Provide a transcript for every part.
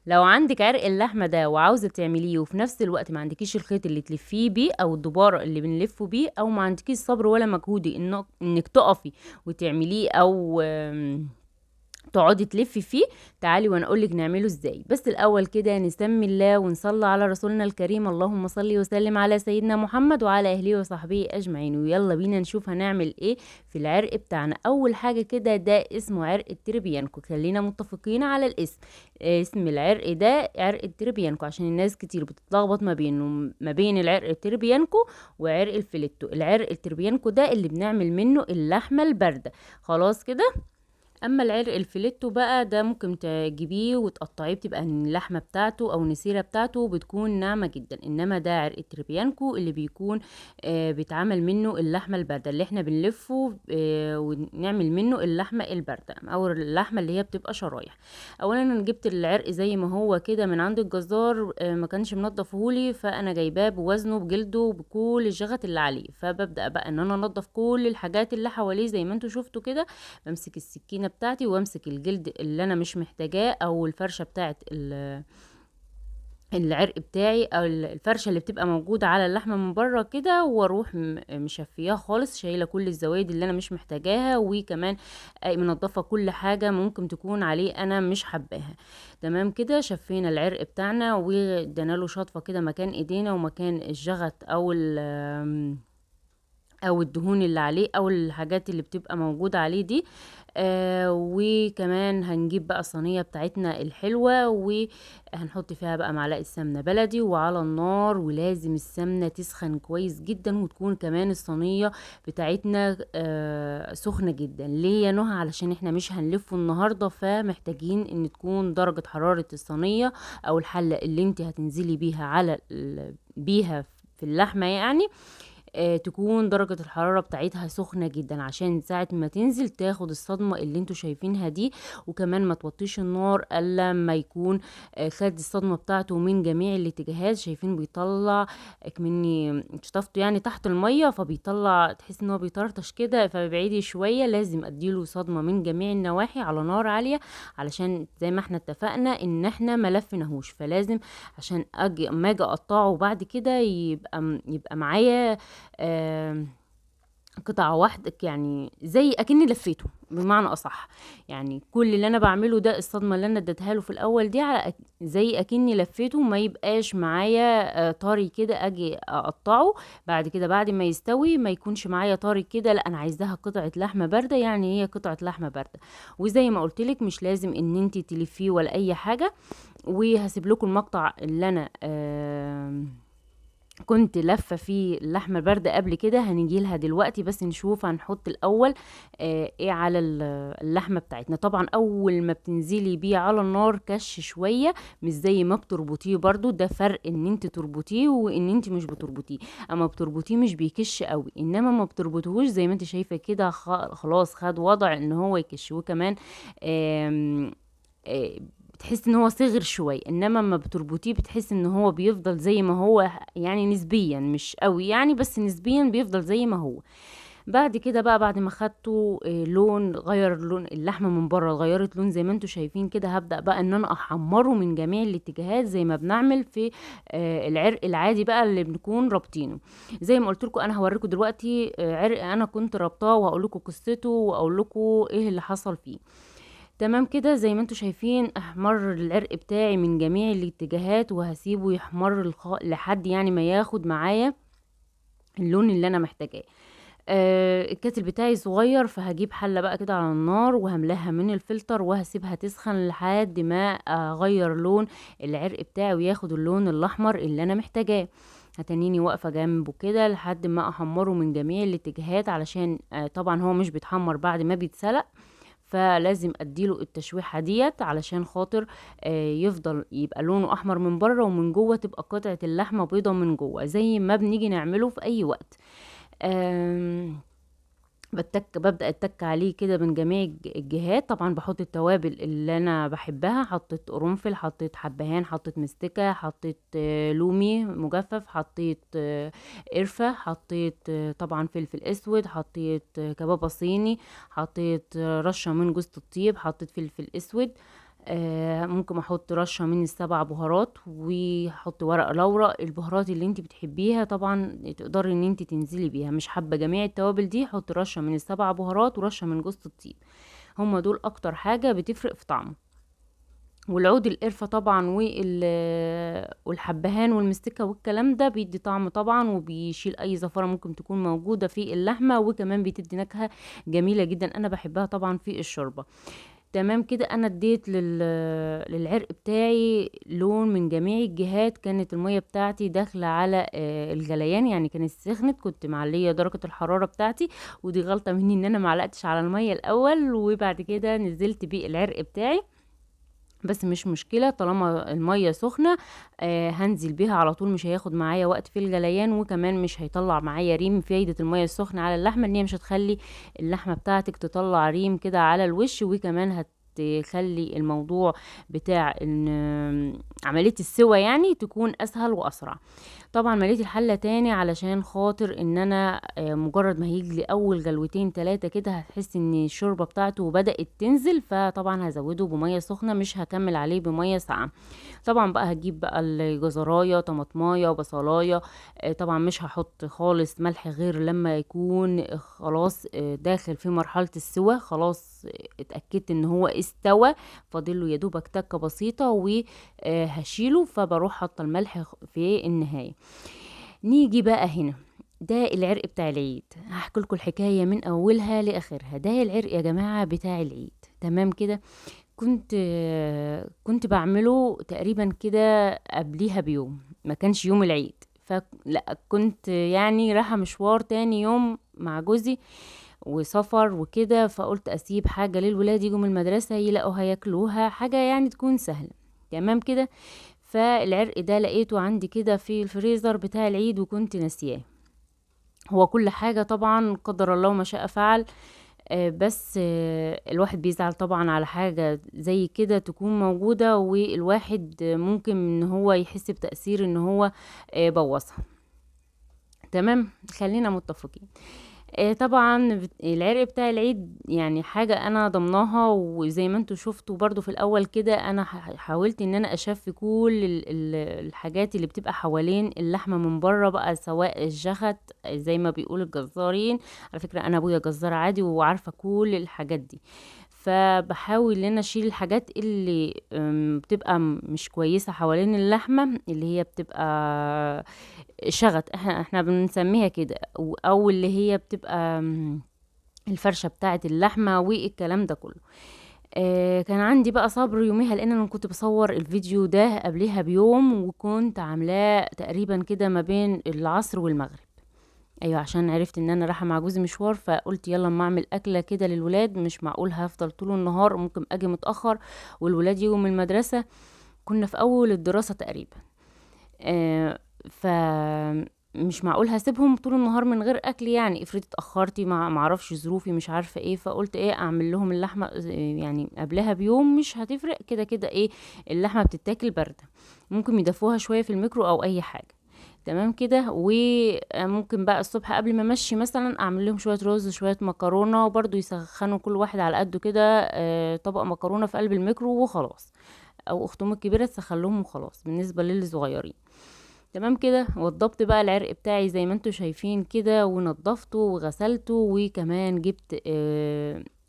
لو عندك عرق اللحمة ده وعاوزة تعمليه وفي نفس الوقت ما عندكيش الخيط اللي تلفيه بيه او الدبارة اللي بنلفه بيه، او ما عندكيش صبر ولا مجهود انك تقفي وتعمليه، او تقعدي تلفي فيه، تعالي وانا اقولك نعمله ازاي. بس الاول كده نسمي الله ونصلي على رسولنا الكريم، اللهم صل وسلم على سيدنا محمد وعلى اهله وصحبه اجمعين. ويلا بينا نشوف هنعمل ايه في العرق بتاعنا. اول حاجة كده ده اسمه عرق التربيانكو، خلينا متفقين على الاسم. اسم العرق ده عرق التربيانكو عشان الناس كتير بتتلخبط ما بين العرق التربيانكو وعرق الفليتو. العرق التربيانكو ده اللي بنعمل منه اللحمة الباردة. خلاص كده. اما العرق الفيليتو بقى ده ممكن تجيبيه وتقطعيه، بتبقى اللحمه بتاعته او النسيره بتاعته بتكون ناعمه جدا. انما ده عرق التريبيانكو اللي بيكون بيتعمل منه اللحمه البارده اللي احنا بنلفه ونعمل منه اللحمه البارده او اللحمه اللي هي بتبقى شرايح. اولا انا جبت العرق زي ما هو كده من عند الجزار، ما كانش منضفهولي، فانا جايباه بوزنه بجلده بكل الجغط اللي عليه. فببدا بقى ان انا انضف كل الحاجات اللي حواليه زي ما انتوا شفتوا كده. بمسك السكينة بتاعتي وامسك الجلد اللي انا مش محتاجاه او الفرشة بتاعت العرق بتاعي او الفرشة اللي بتبقى موجودة على اللحمة من بره كده، واروح مشفياها خالص، شايلة كل الزوايد اللي انا مش محتاجاها، وكمان منضفة كل حاجة ممكن تكون عليه انا مش حباها. تمام كده. شفينا العرق بتاعنا وادينا له شطفة كده مكان ايدينا ومكان الجغط او الدهون اللي عليه او الحاجات اللي بتبقى موجودة عليه دي. وكمان هنجيب بقى الصينية بتاعتنا الحلوة وهنحط فيها بقى معلقة سمنة بلدي وعلى النار، ولازم السمنة تسخن كويس جدا، وتكون كمان الصينية بتاعتنا سخنة جدا. ليه يا نهى؟ علشان احنا مش هنلفه النهاردة، فمحتاجين ان تكون درجة حرارة الصينية او الحلة اللي انت هتنزلي بيها بيها في اللحمة يعني، تكون درجة الحرارة بتاعتها سخنة جدا عشان ساعة ما تنزل تاخد الصدمة اللي انتوا شايفينها دي. وكمان ما توطيش النار الا لما يكون خد الصدمة بتاعته من جميع الاتجاهات. شايفين بيطلع اكمني شطفته يعني تحت المية، فبيطلع تحس ان هو بيطرطش كده، فبعيدي شوية. لازم اديله صدمة من جميع النواحي على نار عالية، علشان زي ما احنا اتفقنا ان احنا ملفناهوش. فلازم عشان اما اجي اقطعه بعد كده يبقى معايا آم، قطعة واحدة، يعني زي اكني لفيته بمعنى اصح. يعني كل اللي انا بعمله ده الصدمة اللي انا اديتها له في الاول دي على زي اكني لفيته، ما يبقاش معايا طري كده اجي اقطعه بعد كده بعد ما يستوي، ما يكونش معايا طري كده. لا، انا عايزاها قطعة لحمة باردة، يعني هي قطعة لحمة باردة. وزي ما قلت لك مش لازم ان انت تلفيه ولا اي حاجة. وهسيب لكم المقطع اللي انا كنت لفه فيه اللحمه البارده قبل كده، هنيجي لها دلوقتي. بس نشوف هنحط الاول ايه على اللحمه بتاعتنا. طبعا اول ما بتنزلي بيه على النار كش شويه، مش زي ما بتربطيه، برضو ده فرق ان انت تربطيه وان انت مش بتربطيه. اما بتربطيه مش بيكش قوي، انما ما بتربطوهوش زي ما انت شايفه كده خلاص خد وضع ان هو يكش. وكمان آم، آه، بتحس ان هو صغر شوي، انما لما بتربطيه بتحس ان هو بيفضل زي ما هو، يعني نسبيا مش قوي يعني، بس نسبيا بيفضل زي ما هو. بعد كده بقى بعد ما خدته لون، غير لون اللحمه من بره، غيرت لون زي ما انتوا شايفين كده، هبدأ بقى ان انا احمره من جميع الاتجاهات زي ما بنعمل في العرق العادي بقى اللي بنكون رابطينه. زي ما قلت لكم انا هوريكم دلوقتي عرق انا كنت رابطاه، وهقول لكم قصته واقول لكم ايه اللي حصل فيه. تمام كده. زي ما انتوا شايفين احمر العرق بتاعي من جميع الاتجاهات، وهسيبه يحمر لحد يعني ما ياخد معايا اللون اللي انا محتاجاه. الكاتل بتاعي صغير، فهجيب حلة بقى كده على النار وهملاها من الفلتر وهسيبها تسخن لحد ما اغير لون العرق بتاعي وياخد اللون الاحمر اللي انا محتاجاه. هتنيني واقفة جنبه كده لحد ما احمره من جميع الاتجاهات، علشان طبعا هو مش بيتحمر بعد ما بيتسلق، فلازم اديله التشويحه ديت علشان خاطر يفضل يبقى لونه احمر من بره، ومن جوه تبقى قطعه اللحمه بيضه من جوه زي ما بنيجي نعمله في اي وقت. آم، ببدأ اتك عليه كده من جميع الجهات. طبعا بحط التوابل اللي انا بحبها، حطيت قرنفل، حطيت حبهان، حطيت مستكة، حطيت لومي مجفف، حطيت قرفة، حطيت طبعا فلفل اسود، حطيت كبابة صيني، حطيت رشة من جوز الطيب، حطيت فلفل اسود. ممكن احط رشة من السبع بهارات، وهحط ورق لورا. البهارات اللي انت بتحبيها طبعا تقدري ان انت تنزلي بيها. مش حابة جميع التوابل دي، حط رشة من السبع بهارات ورشة من جوز الطيب. هما دول اكتر حاجة بتفرق في طعمه. والعود القرفة طبعا والحبهان والمستكة والكلام ده بيدي طعم طبعا، وبيشيل اي زفرة ممكن تكون موجودة في اللحمة، وكمان بتدي نكهة جميلة جدا. انا بحبها طبعا في الشوربة. تمام كده، انا اديت للعرق بتاعي لون من جميع الجهات. كانت المية بتاعتي داخلة على الغليان، يعني كانت سخنت، كنت معلية درجة الحرارة بتاعتي. ودي غلطة مني ان انا معلقتش على المية الاول، وبعد كده نزلت بيه العرق بتاعي. بس مش مشكلة طالما المية سخنة. هنزل بيها على طول، مش هياخد معايا وقت في الجليان، وكمان مش هيطلع معايا ريم. فايدة المية السخنة على اللحمة ان هي مش هتخلي اللحمة بتاعتك تطلع ريم كده على الوش، وكمان هتخلي الموضوع بتاع ان عملية السوى يعني تكون اسهل واسرع. طبعا مليت الحلة تاني علشان خاطر ان انا مجرد ما هيجلي اول غلوتين تلاتة كده هتحس ان الشوربة بتاعته بدأت تنزل، فطبعا هزوده بمية سخنة، مش هكمل عليه بمية ساقعة. طبعا بقى هجيب بقى الجزراية طماطماية بصلاية. طبعا مش هحط خالص ملح غير لما يكون خلاص داخل في مرحلة السوى، خلاص اتأكدت ان هو استوى، فاضله يا دوبك تكة بسيطة وهشيله. فبروح حاطة الملح في النهاية. نيجي بقى هنا، ده العرق بتاع العيد. هحكي لكم الحكاية من أولها لآخرها. ده العرق يا جماعة بتاع العيد. تمام كده. كنت بعمله تقريبا كده قبليها بيوم، ما كانش يوم العيد. فلا كنت يعني رايحة مشوار تاني يوم مع جوزي وسفر وكده، فقلت اسيب حاجة للولاد يجوا من المدرسة يلاقوا هياكلوها، حاجة يعني تكون سهلة. تمام كده. فالعرق ده لقيته عندي كده في الفريزر بتاع العيد، وكنت ناسياه. هو كل حاجة طبعا قدر الله ما شاء فعل. بس الواحد بيزعل طبعا على حاجة زي كده تكون موجودة، والواحد ممكن ان هو يحس بتأثير ان هو بوظها. تمام، خلينا متفقين. طبعا العرق بتاع العيد يعني حاجة انا ضمناها، وزي ما انتوا شفتوا برضو في الاول كده انا حاولت ان انا اشفي كل الحاجات اللي بتبقى حوالين اللحمة من بره بقى، سواء الجخت زي ما بيقول الجزارين. على فكرة انا ابويا جزار عادي وعارفة كل الحاجات دي. فبحاول ان انا اشيل الحاجات اللي بتبقى مش كويسة حوالين اللحمة، اللي هي بتبقى شغط، احنا بنسميها كده، او اللي هي بتبقى الفرشة بتاعة اللحمة والكلام ده كله. كان عندي بقى صبر يوميها، لان انا كنت بصور الفيديو ده قبلها بيوم، وكنت عاملاه تقريبا كده ما بين العصر والمغرب. ايوه، عشان عرفت ان انا رايحه مع جوزي مشوار، فقلت يلا اما اعمل اكله كده للولاد، مش معقول هفضل طول النهار، ممكن اجي متاخر والولاد يجوا من المدرسه. كنا في اول الدراسه تقريبا. آه ف مش معقول هسيبهم طول النهار من غير اكل، يعني افرض اتاخرتي مع معرفش ظروفي مش عارفه ايه. فقلت ايه، اعمل لهم اللحمه يعني قبلها بيوم، مش هتفرق كده كده ايه، اللحمه بتتاكل بارده، ممكن يدفوها شويه في الميكرو او اي حاجه. تمام كده. وممكن بقى الصبح قبل ما امشي مثلا اعمل لهم شويه رز شويه مكرونه، وبرضو يسخنوا كل واحد على قده كده طبق مكرونه في قلب الميكرو وخلاص. او اختهم الكبيره تسخن لهم وخلاص بالنسبه للصغيرين. تمام كده. وضبط بقى العرق بتاعي زي ما انتوا شايفين كده، ونضفته وغسلته، وكمان جبت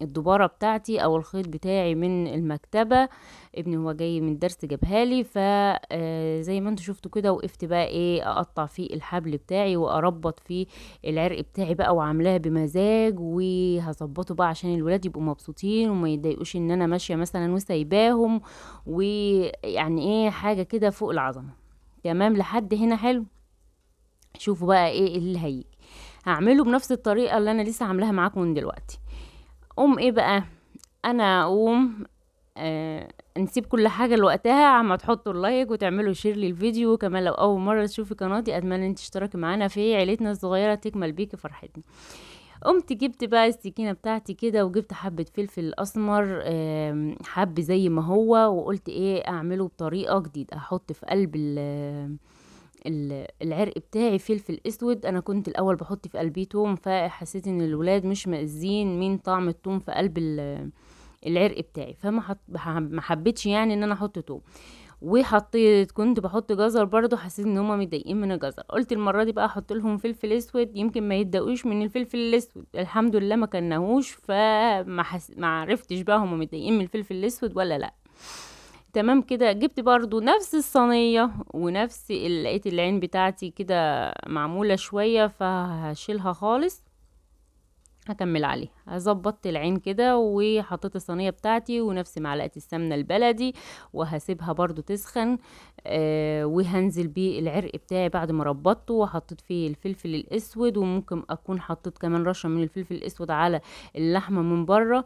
الدبارة بتاعتي او الخيط بتاعي من المكتبة. ابني هو جاي من الدرس جابها لي، زي ما انتوا شفتوا كده، وقفت بقى ايه اقطع فيه الحبل بتاعي واربط فيه العرق بتاعي بقى، وعاملاها بمزاج، وهظبطه بقى عشان الولاد يبقوا مبسوطين وما يتضايقوش ان انا ماشية مثلا وسايباهم. ويعني ايه، حاجة كده فوق العظمة. تمام لحد هنا حلو. شوفوا بقى ايه اللي هيجي. هعمله بنفس الطريقة اللي انا لسه عاملاها معاكم من دلوقتي. ايه بقى، انا اقوم نسيب كل حاجة لوقتها، عم تحطوا اللايك وتعملوا شير للفيديو. كمان لو اول مرة تشوفي قناتي اتمنى ان تشتركي معانا في عيلتنا الصغيرة تكمل بيكي فرحتنا. قمت جبت بقى السكينة بتاعتي كده، وجبت حبة فلفل اسمر حب زي ما هو، وقلت ايه اعمله بطريقة جديدة. احط في قلب العرق بتاعي فلفل اسود. انا كنت الاول بحط في قلبيه توم، فحسيت ان الولاد مش مأذين من طعم التوم في قلب العرق بتاعي. ما حبيتش يعني ان انا احط توم. وحطيت، كنت بحط جزر برضو، حسيت ان هما متضايقين من الجزر، قلت المره دي بقى احط لهم فلفل اسود يمكن ما يتضايقوش من الفلفل الاسود. الحمد لله ما كناهوش، ما عرفتش بقى هما متضايقين من الفلفل الاسود ولا لا. تمام كده. جبت برضو نفس الصينيه ونفس لقيت العين بتاعتي كده معموله شويه، فهشيلها خالص. هكمل عليه، ظبطت العين كده وحطيت الصينيه بتاعتي ونفس معلقه السمنه البلدي، وهسيبها برضو تسخن. وهنزل بيه العرق بتاعي بعد ما ربطته، وحطيت فيه الفلفل الاسود، وممكن اكون حطيت كمان رشه من الفلفل الاسود على اللحمه من بره.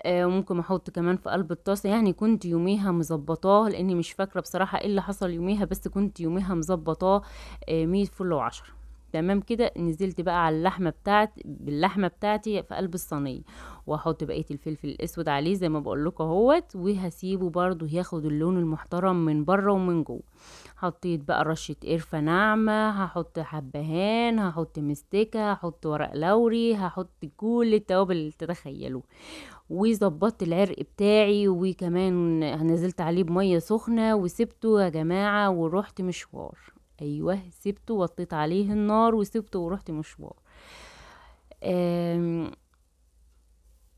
وممكن احط كمان في قلب الطاسه. يعني كنت يوميها مظبطاه، لاني مش فاكره بصراحه ايه اللي حصل يوميها، بس كنت يوميها مظبطاه 100 فل وعشرة. تمام كده. نزلت بقى على باللحمه بتاعتي في قلب الصينيه، واحط بقيه الفلفل الاسود عليه زي ما بقول لكم اهوت، وهسيبه برضو ياخد اللون المحترم من بره ومن جوه. حطيت بقى رشه قرفه ناعمه، هحط حبهان، هحط مستكه، هحط ورق لوري، هحط كل التوابل اللي تتخيلوا. وظبطت العرق بتاعي، وكمان نزلت عليه بميه سخنه وسبته يا جماعه، ورحت مشوار. ايوه، سبته وطيت عليه النار وسبته ورحت مشوار. آم،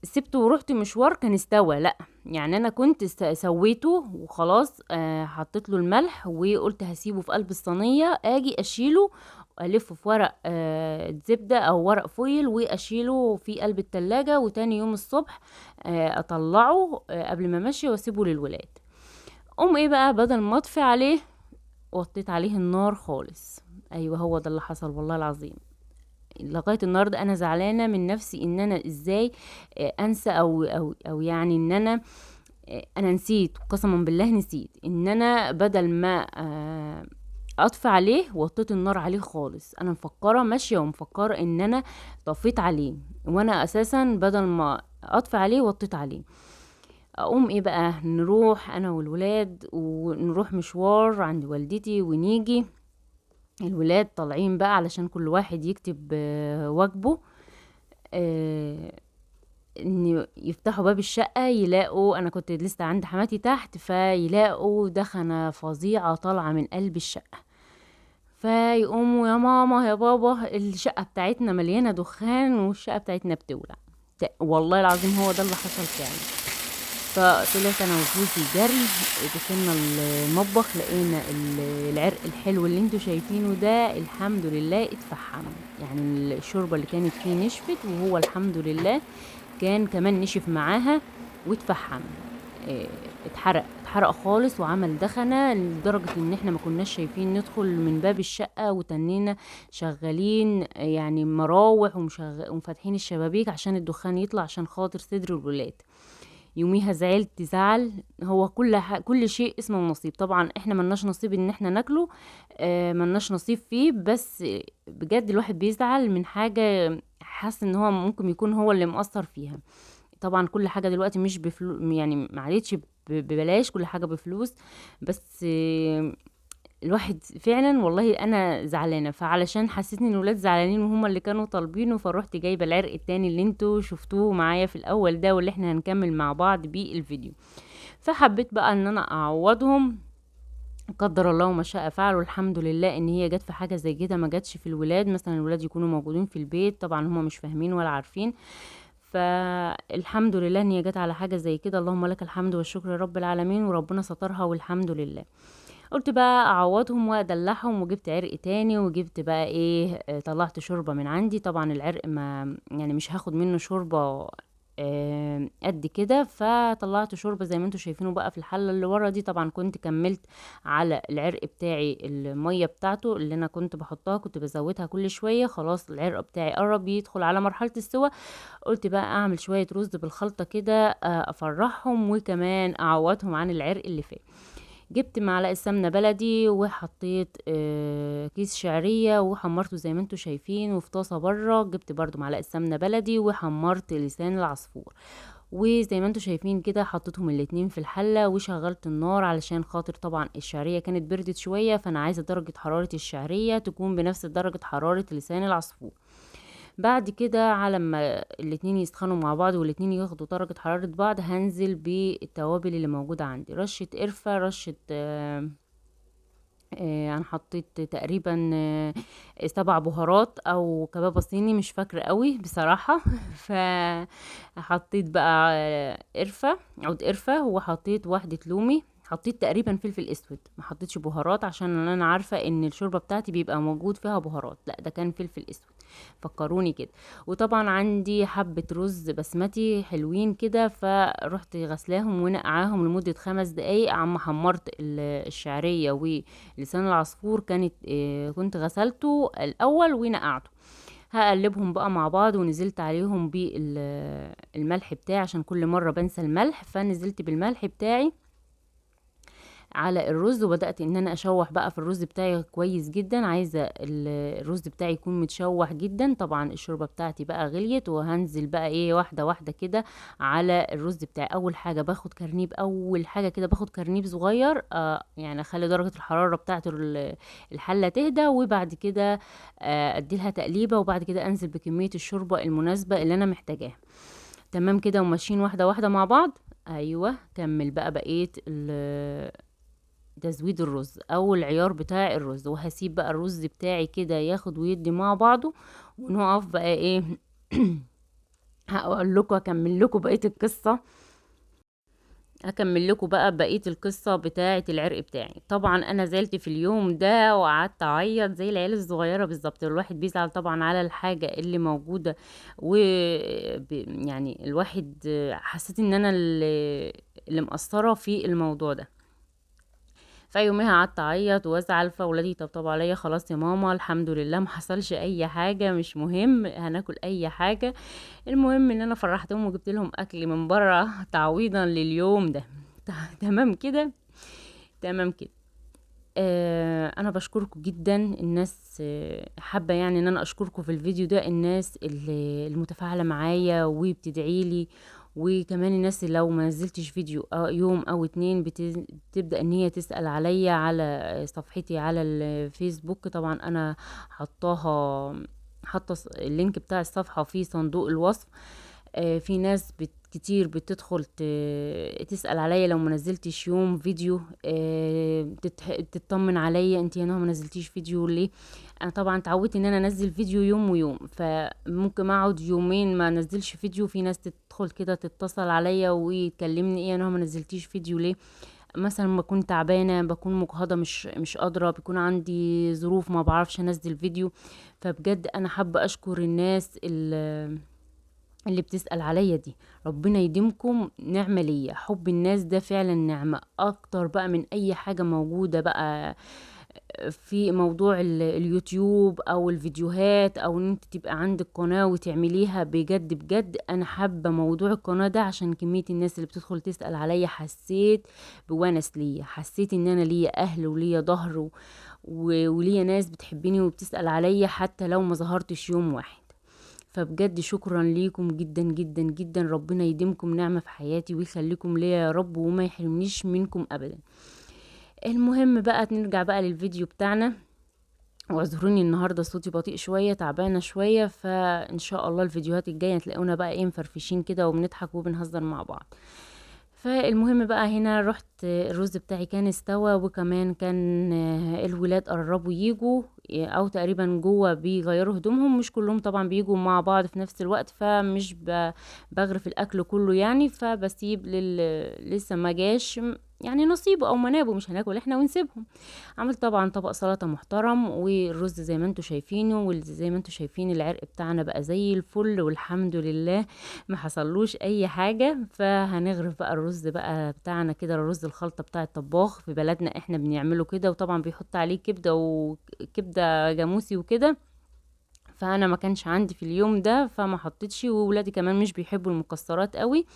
سبته ورحت مشوار. كان استوى؟ لا، يعني انا كنت سويته وخلاص. حطيت له الملح وقلت هسيبه في قلب الصينيه، اجي اشيله الفه في ورق زبده او ورق فويل، واشيله في قلب التلاجة، وتاني يوم الصبح اطلعه قبل ما امشي واسيبه للولاد. ايه بقى، بدل ما اطفي عليه وطيت عليه النار خالص. ايوه، هو ده اللي حصل والله العظيم. لغايه النهارده انا زعلانه من نفسي ان انا ازاي انسى او يعني ان انا نسيت، قسما بالله نسيت ان انا بدل ما اطفي عليه وطيت النار عليه خالص. انا مفكره ماشيه ومفكره ان انا طفيت عليه، وانا اساسا بدل ما اطفي عليه وطيت عليه. ايه بقى، نروح انا والولاد ونروح مشوار عند والدتي ونيجي. الولاد طالعين بقى علشان كل واحد يكتب واجبه. آه، ان يفتحوا باب الشقة يلاقوا انا كنت لسه عند حماتي تحت، فيلاقوا دخنة فظيعة طالعة من قلب الشقة. فيقوموا يا ماما يا بابا، الشقة بتاعتنا مليانة دخان والشقة بتاعتنا بتولع. والله العظيم هو ده اللي حصل فعلا. فطلعت انا وجوزي جري، دخلنا المطبخ، لقينا العرق الحلو اللي انتوا شايفينه ده الحمد لله اتفحم. يعني الشوربه اللي كانت فيه نشفت، وهو الحمد لله كان كمان نشف معاها واتفحم. اه، اتحرق خالص وعمل دخنه لدرجه ان احنا ما كناش شايفين ندخل من باب الشقه، وتنينا شغالين يعني مراوح ومفاتحين الشبابيك عشان الدخان يطلع، عشان خاطر صدر الولاد. يوميها زعلت زعل. هو كل شيء اسمه نصيب. طبعا احنا ملناش نصيب ان احنا ناكله، ملناش نصيب فيه، بس بجد الواحد بيزعل من حاجة حاسس ان هو ممكن يكون هو اللي مؤثر فيها. طبعا كل حاجة دلوقتي مش يعني ما عادتش ببلاش، كل حاجة بفلوس. بس الواحد فعلا والله انا زعلانه، فعلشان حسيتني ان الولاد زعلانين وهم اللي كانوا طالبينه، فروحت جايبه العرق التاني اللي انتوا شفتوه معايا في الاول ده، واللي احنا هنكمل مع بعض بيه الفيديو. فحبيت بقى ان انا اعوضهم. قدر الله ما شاء فعل، والحمد لله ان هي جت في حاجه زي كده، ما جاتش في الولاد. مثلا الولاد يكونوا موجودين في البيت، طبعا هم مش فاهمين ولا عارفين. فالحمد لله ان هي جت على حاجه زي كده. اللهم لك الحمد والشكر يا رب العالمين، وربنا سترها والحمد لله. قلت بقى اعوضهم وادلعهم، وجبت عرق تاني، وجبت بقى ايه طلعت شوربة من عندي. طبعا العرق ما يعني مش هاخد منه شوربة قد كده، فطلعت شوربة زي ما انتوا شايفينه بقى في الحلة اللي ورا دي. طبعا كنت كملت على العرق بتاعي المية بتاعته اللي انا كنت بحطها، كنت بزودها كل شوية. خلاص العرق بتاعي قرب يدخل على مرحلة السوى. قلت بقى اعمل شوية رز بالخلطة كده افرحهم، وكمان اعوضهم عن العرق اللي فات. جبت معلقه سمنه بلدي، وحطيت كيس شعريه وحمرته زي ما انتوا شايفين. وفي طاسه بره جبت برضو معلقه سمنه بلدي وحمرت لسان العصفور. وزي ما انتوا شايفين كده حطيتهم الاتنين في الحله وشغلت النار، علشان خاطر طبعا الشعريه كانت بردت شويه، فانا عايزه درجه حراره الشعريه تكون بنفس درجه حراره لسان العصفور. بعد كده على ما الاتنين يسخنوا مع بعض والاتنين ياخدوا درجة حرارة بعض، هنزل بالتوابل اللي موجودة عندي، رشة قرفة، رشة انا حطيت تقريبا 7 بهارات او كبابة صيني، مش فاكرة قوي بصراحة. فحطيت بقى قرفة، عود قرفة، وحطيت واحدة لومي، حطيت تقريبا فلفل اسود، ما حطيتش بهارات عشان انا عارفة ان الشوربة بتاعتي بيبقى موجود فيها بهارات، لا ده كان فلفل اسود، فكروني كده. وطبعا عندي حبة رز بسمتي حلوين كده، فرحت غسلاهم ونقعاهم لمدة 5 دقايق، عما حمرت الشعرية ولسان العصفور، كنت غسلته الأول ونقعته. هقلبهم بقى مع بعض، ونزلت عليهم بالملح بتاعي عشان كل مرة بنسى الملح، فنزلت بالملح بتاعي على الرز، وبدأت ان انا اشوح بقى في الرز بتاعي كويس جدا، عايزة الرز بتاعي يكون متشوح جدا. طبعا الشوربة بتاعتي بقى غليت، وهنزل بقى ايه واحدة واحدة كده على الرز بتاعي. اول حاجة باخد كرنيب، اول حاجة كده باخد كرنيب صغير، يعني اخلي درجة الحرارة بتاعت الحلة تهدى، وبعد كده اديلها تقليبة، وبعد كده انزل بكمية الشوربة المناسبة اللي انا محتاجاها. تمام كده، وماشيين واحدة واحدة مع بعض. ايوه، كمل بقى بقية تزويد الرز او العيار بتاع الرز، وهسيب بقى الرز بتاعي كده ياخد ويدي مع بعضه، ونقف بقى ايه. هقول لكم، اكمل لكم بقية القصة، اكمل لكم بقى بقية القصة بتاعة العرق بتاعي. طبعا انا زعلت في اليوم ده وقعدت اعيط زي العيال الصغيرة بالظبط. الواحد بيزعل طبعا على الحاجة اللي موجودة، و يعني الواحد حسيت ان انا اللي مقصرة في الموضوع ده. فيوميها قعدت اعيط وازعل، فاولادي يطبطبوا عليا، خلاص يا ماما الحمد لله ما حصلش اي حاجه، مش مهم هناكل اي حاجه. المهم ان انا فرحتهم وجبت لهم اكل من بره تعويضا لليوم ده. تمام كده، تمام كده. انا بشكركم جدا الناس، حابه يعني ان انا اشكركم في الفيديو ده، الناس اللي المتفاعله معايا وبتدعي لي، وكمان الناس اللي لو ما نزلتش فيديو يوم او اتنين بتبدا ان هي تسال عليا على صفحتي على الفيسبوك. طبعا انا حطاها، حاطه اللينك بتاع الصفحه في صندوق الوصف. في ناس كتير بتدخل تسأل عليا لو ما نزلتش يوم فيديو، تطمن عليا انت يا نهى ما نزلتيش فيديو ليه. انا طبعا اتعودت ان انا انزل فيديو يوم ويوم، فممكن اقعد يومين ما انزلش فيديو، في ناس تدخل كده تتصل عليا وتكلمني ايه يا نهى ما نزلتيش فيديو ليه. مثلا بكون تعبانه، بكون مجهده، مش قادره، بيكون عندي ظروف ما بعرفش انزل فيديو. فبجد انا حابه اشكر الناس اللي بتسأل عليا دي. ربنا يديمكم نعمة ليا، حب الناس ده فعلا نعمة اكتر بقى من اي حاجة موجودة بقى في موضوع اليوتيوب او الفيديوهات، او ان انت تبقى عندك قناة وتعمليها. بجد بجد انا حابة موضوع القناة ده عشان كمية الناس اللي بتدخل تسأل عليا، حسيت بونس ليا، حسيت ان انا ليا اهل وليا ظهر وليا ناس بتحبني وبتسأل عليا حتى لو ما ظهرتش يوم واحد. فبجد شكرا ليكم جدا جدا جدا، ربنا يديمكم نعمة في حياتي ويخليكم ليا يا رب، وما يحرمنيش منكم ابدا. المهم بقى نرجع بقى للفيديو بتاعنا. واعذروني النهارده صوتي بطيء شويه، تعبانه شويه، فان شاء الله الفيديوهات الجايه تلاقونا بقى ايه مفرفشين كده وبنضحك وبنهزر مع بعض. فالمهم بقى هنا رحت، الرز بتاعي كان استوى، وكمان كان الولاد قربوا يجوا، او تقريبا جوه بيغيروا هدومهم، مش كلهم طبعا بيجوا مع بعض في نفس الوقت، فمش بغرف الاكل كله يعني، فبسيب لسه ما جاش يعني نصيبه او منابه، مش هناكل احنا ونسيبهم. عملت طبعا طبق سلطة محترم، والرز زي ما انتوا شايفينه، وزي ما انتوا شايفين العرق بتاعنا بقى زي الفل والحمد لله ما حصلوش اي حاجة. فهنغرف بقى الرز بقى بتاعنا كده، الرز الخلطة بتاع الطباخ في بلدنا احنا بنعمله كده، وطبعا بيحط عليه كبدة وكبدة جاموسي وكده. فانا ما كانش عندي في اليوم ده فما حطيتش، وولادي كمان مش بيحبوا المكسرات قوي،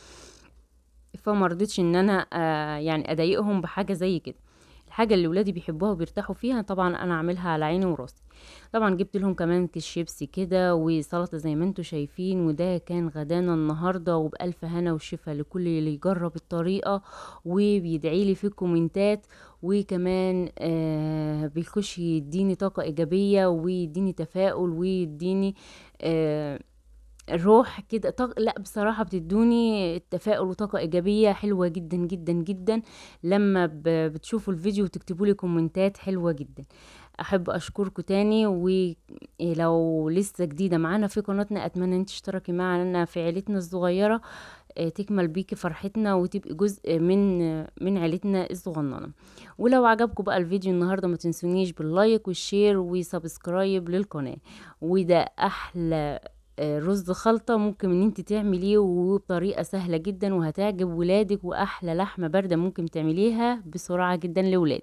فما رضيتش ان انا يعني اضايقهم بحاجة زي كده. الحاجة اللي ولادي بيحبوها وبيرتاحوا فيها طبعا انا اعملها على عيني وراسي. طبعا جبت لهم كمان كيس شيبسي كده وسلطة زي ما انتوا شايفين، وده كان غدانا النهاردة، وبألف هنا وشفا لكل اللي يجرب الطريقة وبيدعي لي في الكومنتات. وكمان بيخش يديني طاقة إيجابية ويديني تفاؤل ويديني آه الروح كده لا بصراحة بتدوني التفاؤل وطاقة إيجابية حلوة جدا جدا جدا لما بتشوفوا الفيديو وتكتبوا لي كومنتات حلوة جدا. أحب أشكركم تاني، ولو لسه جديدة معانا في قناتنا أتمنى أن تشتركي معنا في عيلتنا الصغيرة، تكمل بيكي فرحتنا وتبقي جزء من عيلتنا الصغننة. ولو عجبكم بقى الفيديو النهاردة ما تنسونيش باللايك والشير وسبسكرايب للقناة. وده أحلى رز خلطة ممكن ان انت تعمليه وبطريقة سهلة جدا وهتعجب ولادك، واحلى لحمة باردة ممكن تعمليها بسرعة جدا لولادك.